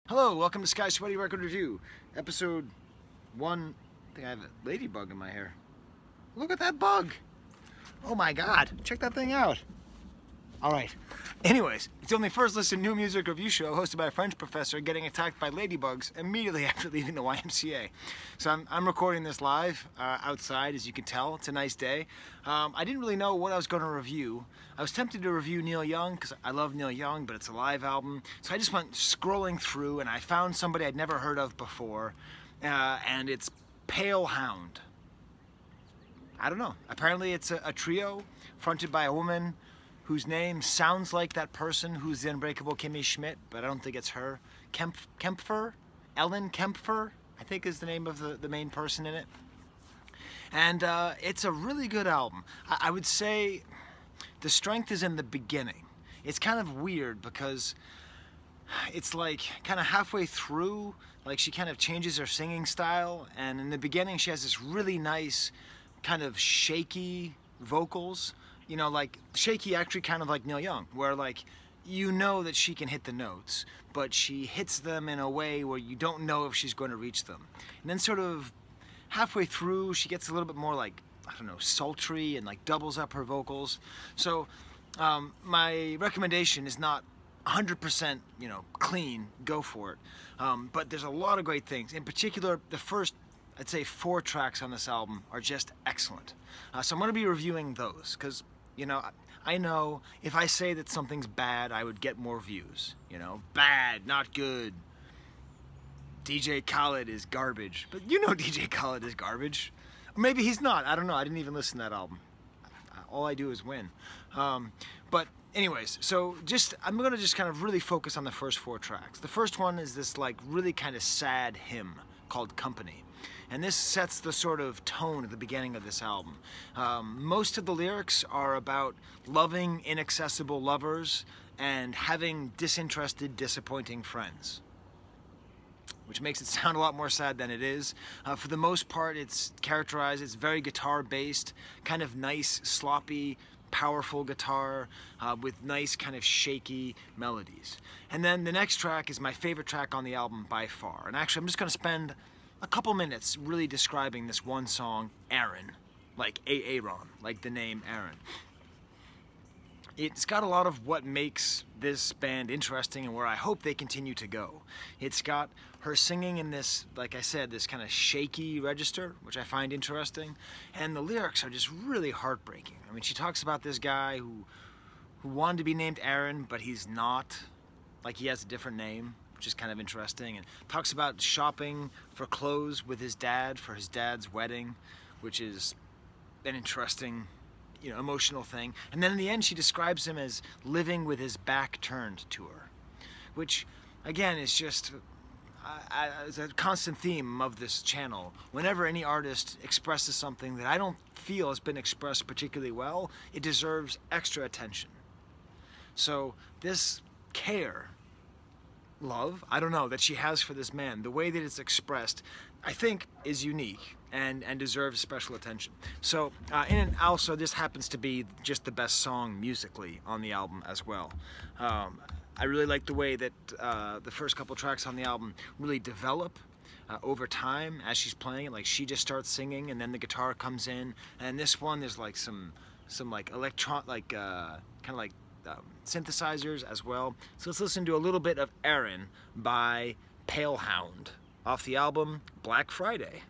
Hello, welcome to Sky Sweaty Record Review, episode 1. I think I have a ladybug in my hair. Look at that bug! Oh my god, check that thing out! Alright, anyways, it's the only first listen new music review show hosted by a French professor getting attacked by ladybugs immediately after leaving the YMCA. So I'm recording this live outside, as you can tell. It's a nice day. I didn't really know what I was going to review. I was tempted to review Neil Young because I love Neil Young, but it's a live album. So I just went scrolling through and I found somebody I'd never heard of before, and it's Palehound. I don't know. Apparently it's a trio fronted by a woman whose name sounds like that person who's the Unbreakable Kimmy Schmidt, but I don't think it's her. Kempfer? Ellen Kempfer, I think is the name of the main person in it. And it's a really good album. I would say the strength is in the beginning. It's kind of weird because it's like kind of halfway through, like she kind of changes her singing style, and in the beginning she has this really nice kind of shaky vocals. You know, like shaky, actually kind of like Neil Young, where like you know that she can hit the notes, but she hits them in a way where you don't know if she's going to reach them. And then sort of halfway through, she gets a little bit more like, I don't know, sultry and like doubles up her vocals. So my recommendation is not 100%, you know, clean, go for it. But there's a lot of great things. In particular, the first, I'd say 4 tracks on this album are just excellent. So I'm going to be reviewing those because, you know, I know if I say that something's bad, I would get more views. You know, bad, not good. DJ Khaled is garbage. But you know DJ Khaled is garbage. Or maybe he's not. I don't know. I didn't even listen to that album. All I do is win. But anyways, so I'm going to just kind of really focus on the first 4 tracks. The first one is this like really kind of sad hymn called Company. And this sets the sort of tone at the beginning of this album. Most of the lyrics are about loving inaccessible lovers and having disinterested, disappointing friends, which makes it sound a lot more sad than it is. For the most part, it's very guitar-based, kind of nice, sloppy, powerful guitar with nice kind of shaky melodies. And then the next track is my favorite track on the album by far. And actually, I'm just going to spend a couple minutes really describing this one song, Aaron, like Aaron, like the name Aaron. It's got a lot of what makes this band interesting and where I hope they continue to go. It's got her singing in this, like I said, this kind of shaky register, which I find interesting, and the lyrics are just really heartbreaking. I mean, she talks about this guy who wanted to be named Aaron, but he's not, like he has a different name, which is kind of interesting, and talks about shopping for clothes with his dad for his dad's wedding, which is an interesting, you know, emotional thing. And then in the end, she describes him as living with his back turned to her, which again is just it's a constant theme of this channel. Whenever any artist expresses something that I don't feel has been expressed particularly well, it deserves extra attention. So this love, I don't know, that she has for this man, the way that it's expressed, I think is unique and deserves special attention. So, and also this happens to be just the best song musically on the album as well. I really like the way that the first couple tracks on the album really develop over time as she's playing it. Like she just starts singing and then the guitar comes in, and this one there's like some like kind of like synthesizers as well. So let's listen to a little bit of Aaron by Palehound off the album Black Friday,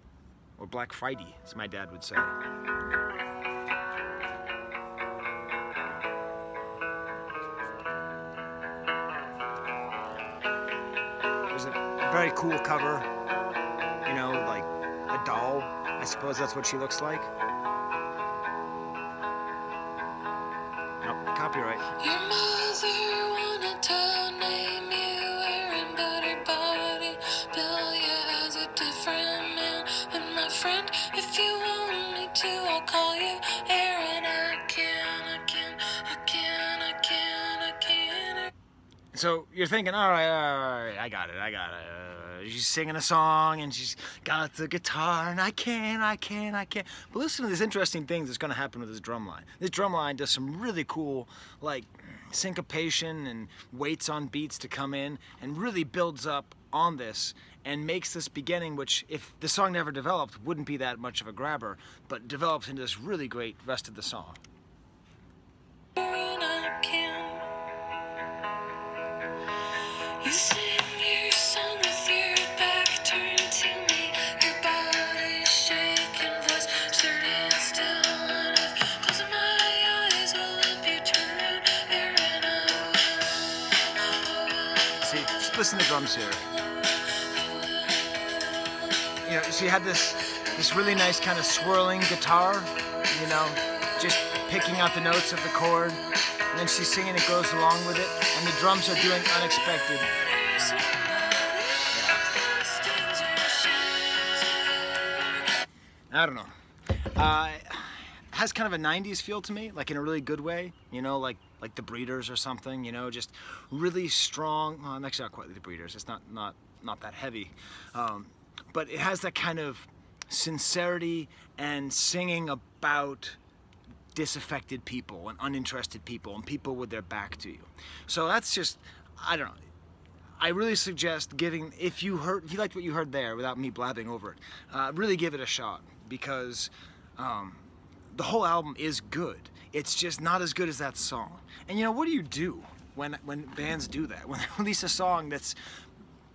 or Black Friday as my dad would say. There's a very cool cover, you know, like a doll. I suppose that's what she looks like. Copyright. Your mother wanted to name you Aaron, but her body bill you as a different man. And my friend, if you want me to, I'll call you Aaron. I can. So you're thinking, all right, I got it. She's singing a song and she's got the guitar and I can't. But listen to this interesting thing that's going to happen with this drum line. This drum line does some really cool, like, syncopation and waits on beats to come in and really builds up on this and makes this beginning, which if the song never developed wouldn't be that much of a grabber, but develops into this really great rest of the song. You sing your song with your back turned to me, your body shaking, voice certain still, and if closing my eyes will let you turn, you're in a See, just listen to the drums here. You know, so you had this really nice kind of swirling guitar, you know, just picking out the notes of the chord, and then she's singing, it goes along with it, and the drums are doing unexpected. I don't know. Has kind of a 90s feel to me, like in a really good way, you know, like the Breeders or something, you know, just really strong. Well, actually not quite like the Breeders, it's not that heavy, but it has that kind of sincerity and singing about disaffected people and uninterested people and people with their back to you. So that's just, I don't know. I really suggest giving, if you liked what you heard there without me blabbing over it, really give it a shot, because the whole album is good. It's just not as good as that song. And you know, what do you do when bands do that? When they release a song that's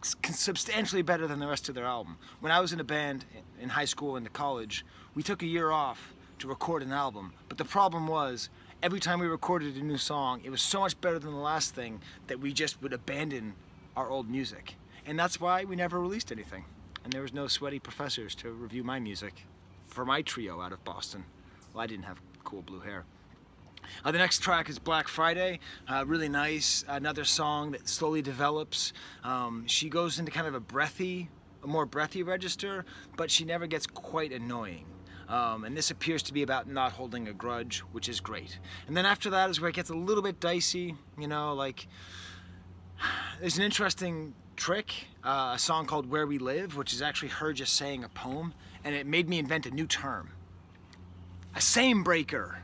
substantially better than the rest of their album. When I was in a band in high school and college, we took a year off to record an album, but the problem was every time we recorded a new song, it was so much better than the last thing that we just would abandon our old music. And that's why we never released anything. And there was no sweaty professors to review my music for my trio out of Boston. Well, I didn't have cool blue hair. The next track is Black Friday, really nice, another song that slowly develops. She goes into kind of a more breathy register, but she never gets quite annoying. And this appears to be about not holding a grudge, which is great. And then after that is where it gets a little bit dicey, you know, like, there's an interesting trick, a song called Where We Live, which is actually her just saying a poem, and it made me invent a new term. A same breaker.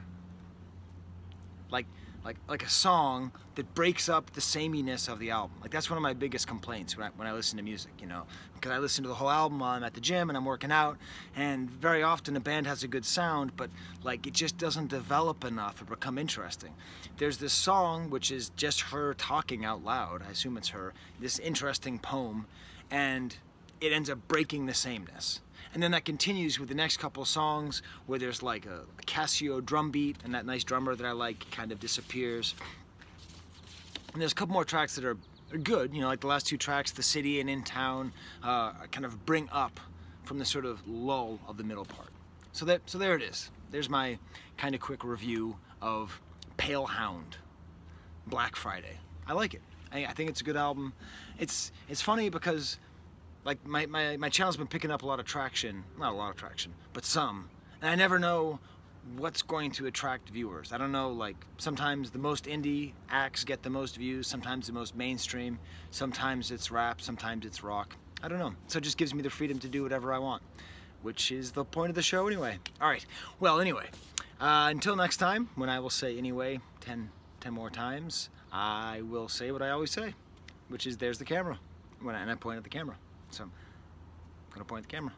Like a song that breaks up the sameness of the album. Like, that's one of my biggest complaints when I listen to music, you know, because I listen to the whole album while I'm at the gym and I'm working out, and very often a band has a good sound, but like it just doesn't develop enough or become interesting. There's this song which is just her talking out loud, I assume it's her, this interesting poem, and it ends up breaking the sameness. And then that continues with the next couple of songs where there's like a Casio drum beat, and that nice drummer that I like kind of disappears. And there's a couple more tracks that are good, you know, like the last two tracks, The City and In Town, kind of bring up from the sort of lull of the middle part. So there it is. There's my kind of quick review of Palehound, Black Friday. I like it. I think it's a good album. It's funny because, like, my channel's been picking up a lot of traction, not a lot of traction, but some, and I never know what's going to attract viewers. I don't know, like, sometimes the most indie acts get the most views, sometimes the most mainstream, sometimes it's rap, sometimes it's rock. I don't know. So it just gives me the freedom to do whatever I want, which is the point of the show anyway. Alright, well, anyway, until next time, when I will say anyway 10 more times, I will say what I always say, which is there's the camera, and I point at the camera. So I'm gonna point at the camera.